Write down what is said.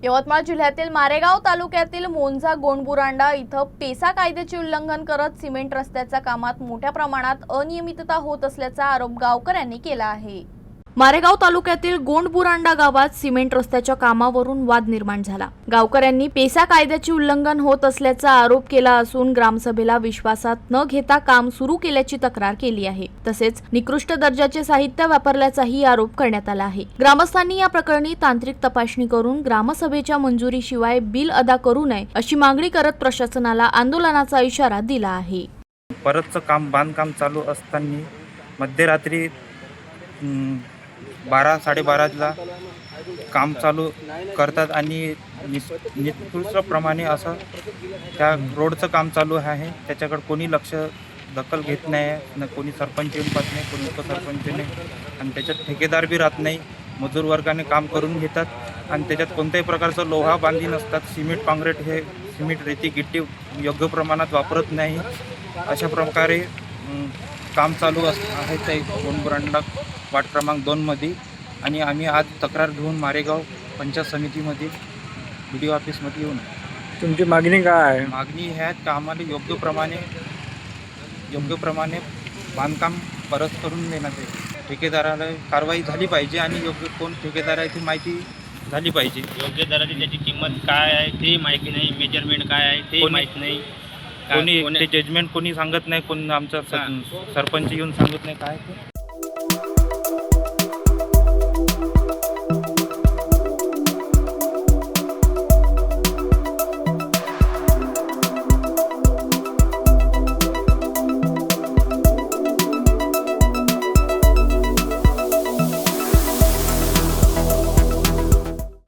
यवतमाळ जिल्ह्यातील मारेगाव तालुक्यातील मोंझा गोंडबुरांडा इथं पेसा कायद्याचे उल्लंघन करत सिमेंट रस्त्याच्या कामात मोठ्या प्रमाणात अनियमितता होत असल्याचा आरोप गावकऱ्यांनी केला आहे। मारेगाव तालुक्यातील गोंडबुरांडा गावात सिमेंट रस्त्याच्या कामावरून वाद निर्माण झाला। गावकऱ्यांनी पेसा कायद्याचे उल्लंघन होत असल्याचा आरोप केला असून ग्रामसभेला विश्वासात न घेता काम सुरू केल्याची तक्रार केली आहे। तसेच निकृष्ट दर्जाचे साहित्य वापरल्याचाही आरोप करण्यात आला आहे। ग्रामस्थांनी या प्रकरणी तांत्रिक तपासणी करून ग्रामसभेच्या मंजुरीशिवाय बिल अदा करू नये अशी मागणी करत प्रशासनाला आंदोलनाचा इशारा दिला आहे। परतचं काम बांधकाम चालू असताना मध्यरात्री 12-12:30ला काम चालू करतात आणि निकृष्टप्रमाणे असं त्या रोडचं काम चालू आहे। त्याच्याकडे कोणी दखल घेत नाही, न कोणी सरपंच येऊन पाहत नाही, कोणी उपसरपंच नाही आणि त्याच्यात ठेकेदार बी राहत नाही। मजूर वर्गाने काम करून घेतात आणि त्याच्यात कोणत्याही प्रकारचं लोहा बांधी नसतात। सिमेंट काँक्रीट हे सिमेंट रेती गिट्टी योग्य प्रमाणात वापरत नाही। अशा प्रकारे काम चालू आहे ते गोंडबुरांडा वार्ड क्रमांक 2 मध्ये आणि आम्ही आज तक्रार घेऊन मारेगाव पंचायत समितीमध्ये BDO ऑफिसमध्ये येऊन तुमची मागणी काय आहे? मागणी आहे की आम्हाला योग्य प्रमाणे बांधकाम परत करून देण्यात येईल। ठेकेदाराला कारवाई झाली पाहिजे आणि योग्य कोण ठेकेदार आहे ती माहिती झाली पाहिजे। योग्य दराची त्याची किंमत काय आहे ते माहिती नाही, मेजरमेंट काय आहे ते माहीत नाही, कोणी ते जजमेंट कोणी सांगत नाही, कोणी आमचा सरपंच येऊन सांगत नाही काय ते